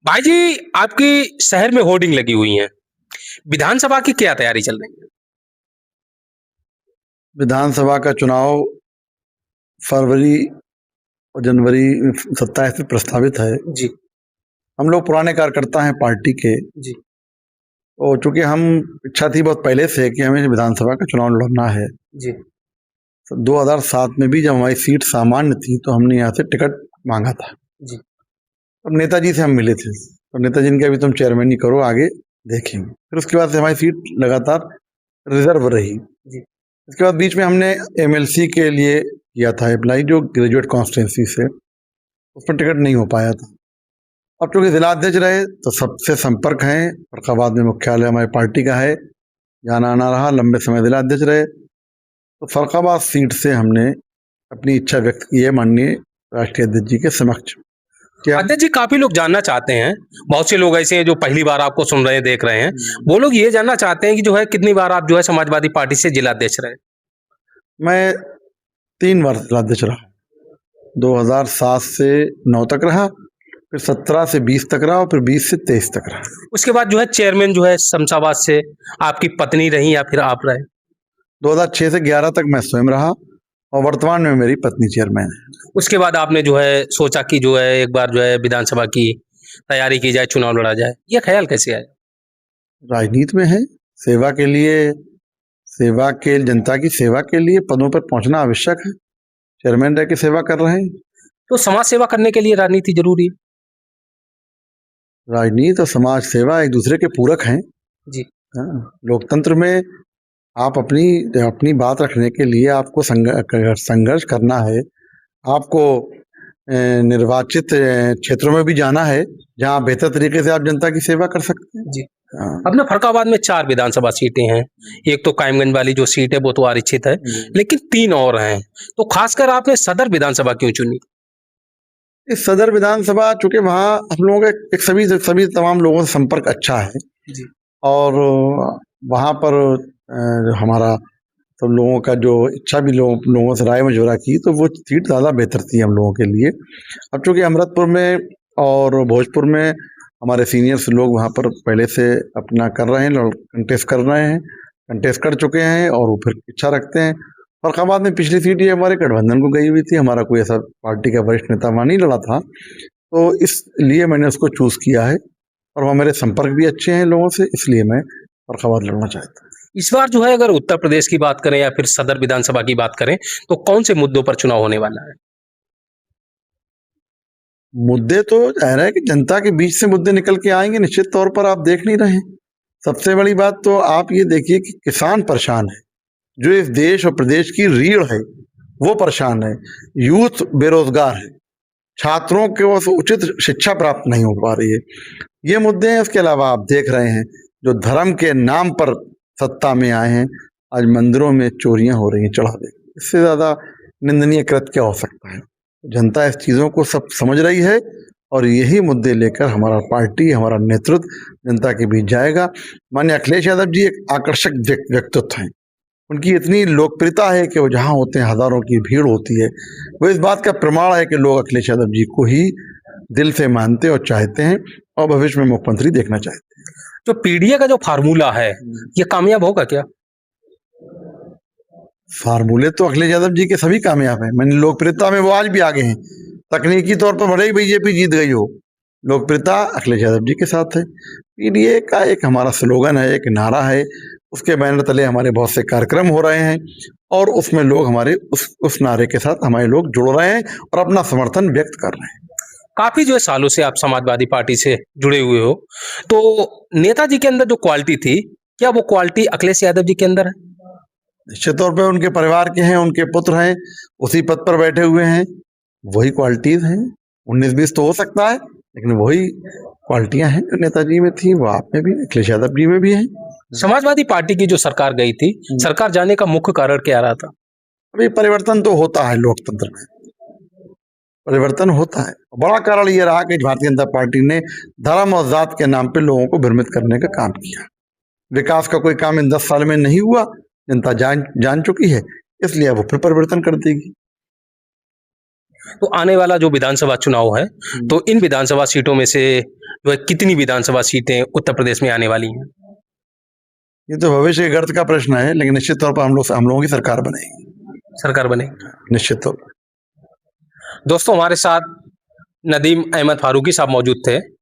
भाई जी, आपकी शहर में होर्डिंग लगी हुई हैं। विधानसभा की क्या तैयारी चल रही है? विधानसभा का चुनाव फरवरी और जनवरी 27 में प्रस्तावित है। जी, हम लोग पुराने कार्यकर्ता हैं पार्टी के, जी, और चूंकि हम इच्छा थी बहुत पहले से कि हमें विधानसभा का चुनाव लड़ना है। जी, तो 2007 में भी जब हमारी सीट सामान्य थी तो हमने यहाँ से टिकट मांगा था। जी, अब नेताजी से हम मिले थे, तो नेताजी ने कहा अभी तुम चेयरमैन ही करो, आगे देखेंगे। फिर उसके बाद से हमारी सीट लगातार रिजर्व रही। जी। इसके बाद बीच में हमने एमएलसी के लिए किया था अप्लाई, जो ग्रेजुएट कॉन्स्टिट्यूंसी से, उस पर टिकट नहीं हो पाया था। अब चूंकि जिलाध्यक्ष रहे तो सबसे संपर्क है, फर्रुखाबाद में मुख्यालय हमारी पार्टी का है, जाना आना रहा, लंबे समय जिलाध्यक्ष रहे। तो फर्रुखाबाद सीट से हमने अपनी इच्छा व्यक्त की है माननीय राष्ट्रीय अध्यक्ष जी के समक्ष। क्या अध्यक्ष जी, काफी लोग जानना चाहते हैं, बहुत से लोग ऐसे हैं जो पहली बार आपको सुन रहे हैं, देख रहे हैं। वो लोग ये जानना चाहते हैं कि जो है कितनी बार आप जो है समाजवादी पार्टी से जिलाध्यक्ष रहे? मैं 3 बार जिलाध्यक्ष रहा, 2007 से 9 तक रहा, फिर 17 से 20 तक रहा, और फिर 20 से 23 तक रहा। उसके बाद जो है चेयरमैन जो है शमशाबाद से आपकी पत्नी रही या फिर आप रहे? 2006 से 11 तक मैं स्वयं रहा, और वर्तमान में मेरी पत्नी चेयरमैन है। उसके बाद आपने जो है सोचा कि जो है एक बार जो है विधानसभा की तैयारी की जाए, चुनाव लड़ा जाए। ये ख्याल कैसे आया? राजनीति में है, सेवा के लिए, जनता की सेवा के लिए पदों पर पहुंचना आवश्यक है। चेयरमैन रह के सेवा कर रहे हैं। तो समाज सेवा करने के लिए राजनीति जरूरी है। राजनीति और समाज सेवा एक दूसरे के पूरक हैं। जी, हाँ, लोकतंत्र में आप अपनी अपनी बात रखने के लिए आपको संघर्ष करना है। आपको निर्वाचित क्षेत्रों में भी जाना है, जहाँ बेहतर तरीके से आप जनता की सेवा कर सकते हैं। जी। हाँ। अपने फर्रुखाबाद में 4 विधानसभा सीटें हैं। एक तो कायमगंज वाली जो सीट है वो तो आरक्षित है, लेकिन 3 और हैं। तो खासकर आपने सदर विधानसभा क्यों चुनी? इस सदर विधानसभा, चूंकि वहाँ हम लोगों का एक सभी तमाम लोगों से संपर्क अच्छा है, जी, और वहाँ पर हमारा सब लोगों का जो इच्छा भी लोगों से राय मशवरा की, तो वो सीट ज़्यादा बेहतर थी हम लोगों के लिए। अब चूंकि अमृतपुर में और भोजपुर में हमारे सीनियर्स लोग वहाँ पर पहले से अपना कर रहे हैं, कंटेस्ट कर चुके हैं, और वो फिर इच्छा रखते हैं। फर्रुखाबाद में पिछली सीट ये हमारे गठबंधन को गई हुई थी, हमारा कोई ऐसा पार्टी का वरिष्ठ नेता वहाँ नहीं लड़ा था, तो इसलिए मैंने उसको चूज़ किया है, और वहाँ मेरे संपर्क भी अच्छे हैं लोगों से, इसलिए मैं फर्रुखाबाद लड़ना चाहता हूँ। इस बार जो है अगर उत्तर प्रदेश की बात करें या फिर सदर विधानसभा की बात करें, तो कौन से मुद्दों पर चुनाव होने वाला है? मुद्दे तो जाहिर है कि जनता के बीच से मुद्दे निकल के आएंगे, निश्चित तौर पर। आप देख नहीं रहे हैं, सबसे बड़ी बात तो आप ये देखिए कि किसान परेशान है, जो इस देश और प्रदेश की रीढ़ है वो परेशान है, यूथ बेरोजगार है, छात्रों को उचित शिक्षा प्राप्त नहीं हो पा रही है, ये मुद्दे हैं। उसके अलावा आप देख रहे हैं जो धर्म के नाम पर सत्ता में आए हैं, आज मंदिरों में चोरियां हो रही हैं चढ़ावे, इससे ज्यादा निंदनीय कृत्य क्या हो सकता है। जनता इस चीजों को सब समझ रही है, और यही मुद्दे लेकर हमारा पार्टी, हमारा नेतृत्व जनता के बीच जाएगा। माननीय अखिलेश यादव जी एक आकर्षक व्यक्तित्व हैं, उनकी इतनी लोकप्रियता है कि वो जहाँ होते हैं हजारों की भीड़ होती है। वो इस बात का प्रमाण है कि लोग अखिलेश यादव जी को ही दिल से मानते और चाहते हैं, और भविष्य में मुख्यमंत्री देखना चाहते हैं। जो पीडीए का जो फार्मूला है, ये कामयाब होगा क्या? फार्मूले तो अखिलेश यादव जी के सभी कामयाब हैं, मैंने लोकप्रियता में वो आज भी आगे हैं। तकनीकी तौर पर भले ही बीजेपी जीत गई हो, लोकप्रियता अखिलेश यादव जी के साथ है। पीडीए का एक हमारा स्लोगन है, एक नारा है, उसके बैनर तले हमारे बहुत से कार्यक्रम हो रहे हैं, और उसमें लोग हमारे उस नारे के साथ हमारे लोग जुड़ रहे हैं और अपना समर्थन व्यक्त कर रहे हैं। काफी जो है सालों से आप समाजवादी पार्टी से जुड़े हुए हो, तो नेताजी के अंदर जो क्वालिटी थी, क्या वो क्वालिटी अखिलेश यादव जी के अंदर है? निश्चित तौर पर उनके परिवार के हैं, उनके पुत्र हैं, उसी पद पर बैठे हुए हैं, वही क्वालिटीज हैं। 19-20 तो हो सकता है, लेकिन वही क्वालिटियां हैं जो नेताजी में थी, वो आप में भी, अखिलेश यादव जी में भी हैं। समाजवादी पार्टी की जो सरकार गई थी, सरकार जाने का मुख्य कारण क्या रहा था? अभी परिवर्तन तो होता है, लोकतंत्र में परिवर्तन होता है। बड़ा कारण ये रहा कि भारतीय जनता पार्टी ने धर्म और जात के नाम पे लोगों को भ्रमित करने का काम किया। विकास का कोई काम इन 10 साल में नहीं हुआ, जनता जान चुकी है, इसलिए वो फिर परिवर्तन कर देगी। तो आने वाला जो विधानसभा चुनाव है, तो इन विधानसभा सीटों में से जो है कितनी विधानसभा सीटें उत्तर प्रदेश में आने वाली हैं? ये तो भविष्य के गर्त का प्रश्न है, लेकिन निश्चित तौर पर हम लोगों की सरकार बनेगी, सरकार बने। निश्चित तौर पर। दोस्तों, हमारे साथ नदीम अहमद फारूकी साहब मौजूद थे।